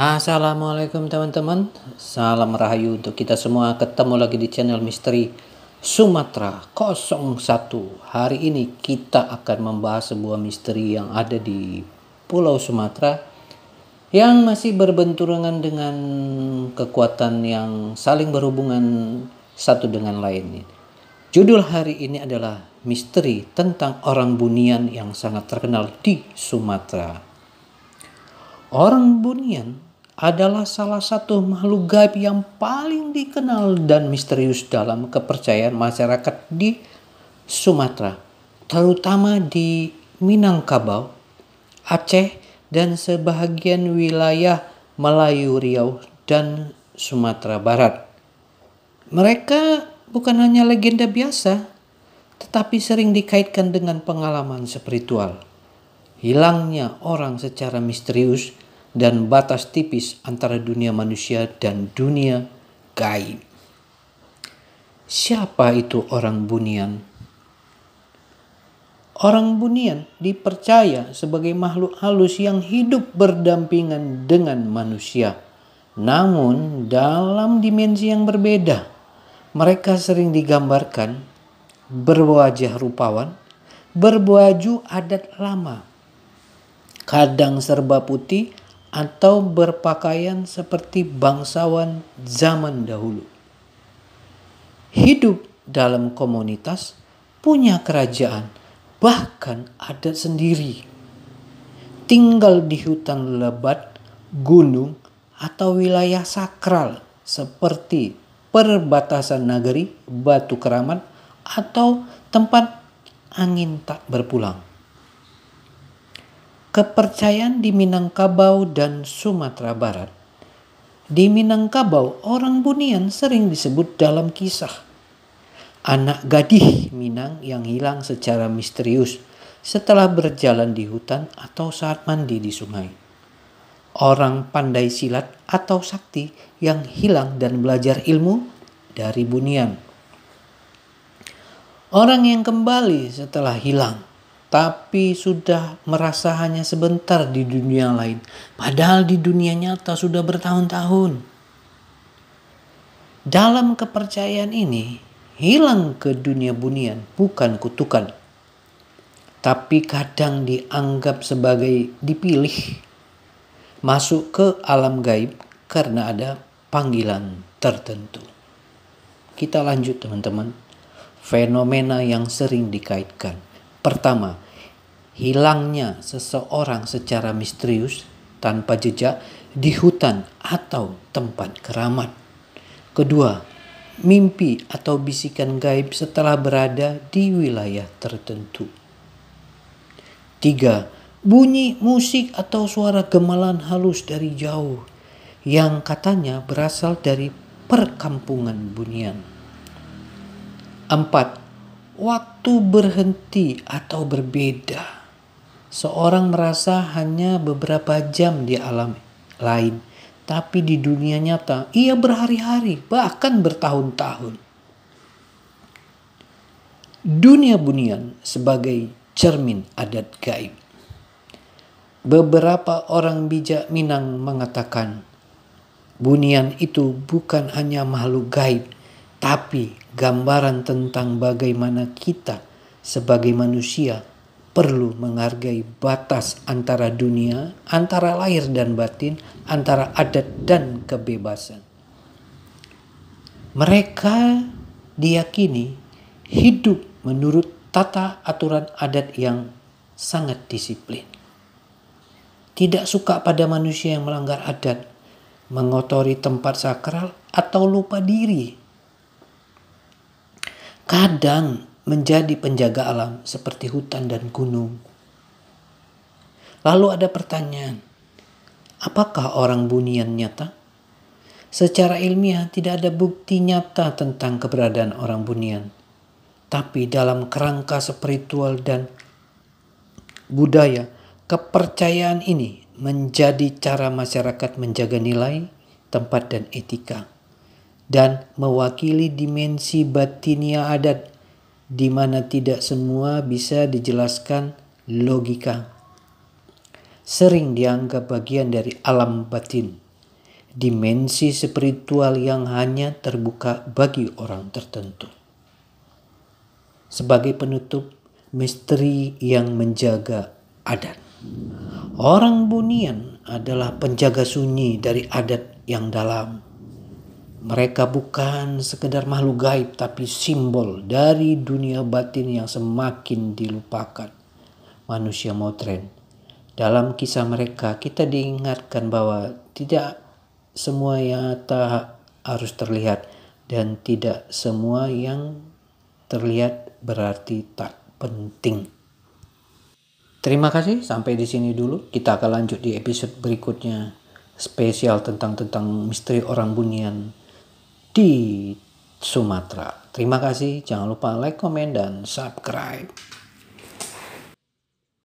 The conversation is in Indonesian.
Assalamualaikum teman-teman. Salam rahayu untuk kita semua. Ketemu lagi di channel Misteri Sumatera 01. Hari ini kita akan membahas sebuah misteri yang ada di Pulau Sumatera yang masih berbenturan dengan kekuatan yang saling berhubungan satu dengan lain. Judul hari ini adalah misteri tentang orang Bunian yang sangat terkenal di Sumatera. Orang Bunian adalah salah satu makhluk gaib yang paling dikenal dan misterius dalam kepercayaan masyarakat di Sumatera, terutama di Minangkabau, Aceh, dan sebahagian wilayah Melayu Riau dan Sumatera Barat. Mereka bukan hanya legenda biasa, tetapi sering dikaitkan dengan pengalaman spiritual, hilangnya orang secara misterius, dan batas tipis antara dunia manusia dan dunia gaib. Siapa itu orang Bunian? Orang Bunian dipercaya sebagai makhluk halus yang hidup berdampingan dengan manusia, namun dalam dimensi yang berbeda. Mereka sering digambarkan berwajah rupawan, berbaju adat lama, kadang serba putih, atau berpakaian seperti bangsawan zaman dahulu. Hidup dalam komunitas, punya kerajaan, bahkan adat sendiri. Tinggal di hutan lebat, gunung, atau wilayah sakral seperti perbatasan nagari, Batu Keramat, atau tempat angin tak berpulang. Kepercayaan di Minangkabau dan Sumatera Barat. Di Minangkabau, orang Bunian sering disebut dalam kisah anak gadis Minang yang hilang secara misterius setelah berjalan di hutan atau saat mandi di sungai. Orang pandai silat atau sakti yang hilang dan belajar ilmu dari Bunian. Orang yang kembali setelah hilang tapi sudah merasa hanya sebentar di dunia lain, padahal di dunia nyata sudah bertahun-tahun. Dalam kepercayaan ini, hilang ke dunia Bunian bukan kutukan, tapi kadang dianggap sebagai dipilih masuk ke alam gaib karena ada panggilan tertentu. Kita lanjut teman-teman. Fenomena yang sering dikaitkan. Pertama, hilangnya seseorang secara misterius tanpa jejak di hutan atau tempat keramat. Kedua, mimpi atau bisikan gaib setelah berada di wilayah tertentu. Tiga, bunyi musik atau suara gemelan halus dari jauh yang katanya berasal dari perkampungan Bunian. Empat, waktu berhenti atau berbeda. Seorang merasa hanya beberapa jam di alam lain, tapi di dunia nyata ia berhari-hari, bahkan bertahun-tahun. Dunia Bunian sebagai cermin adat gaib. Beberapa orang bijak Minang mengatakan Bunian itu bukan hanya makhluk gaib, tapi gambaran tentang bagaimana kita sebagai manusia perlu menghargai batas antara dunia, antara lahir dan batin, antara adat dan kebebasan. Mereka diyakini hidup menurut tata aturan adat yang sangat disiplin. Tidak suka pada manusia yang melanggar adat, mengotori tempat sakral, atau lupa diri. Kadang menjadi penjaga alam seperti hutan dan gunung. Lalu ada pertanyaan, apakah orang Bunian nyata? Secara ilmiah tidak ada bukti nyata tentang keberadaan orang Bunian. Tapi dalam kerangka spiritual dan budaya, kepercayaan ini menjadi cara masyarakat menjaga nilai, tempat, dan etika, dan mewakili dimensi batinia adat di mana tidak semua bisa dijelaskan logika. Sering dianggap bagian dari alam batin dimensi spiritual yang hanya terbuka bagi orang tertentu. Sebagai penutup, misteri yang menjaga adat. Orang Bunian adalah penjaga sunyi dari adat yang dalam. Mereka bukan sekedar makhluk gaib, tapi simbol dari dunia batin yang semakin dilupakan manusia modern. Dalam kisah mereka, kita diingatkan bahwa tidak semua yang harus terlihat, dan tidak semua yang terlihat berarti tak penting. Terima kasih, sampai di sini dulu. Kita akan lanjut di episode berikutnya, spesial tentang misteri orang Bunian di Sumatera. Terima kasih, jangan lupa like, komen, dan subscribe.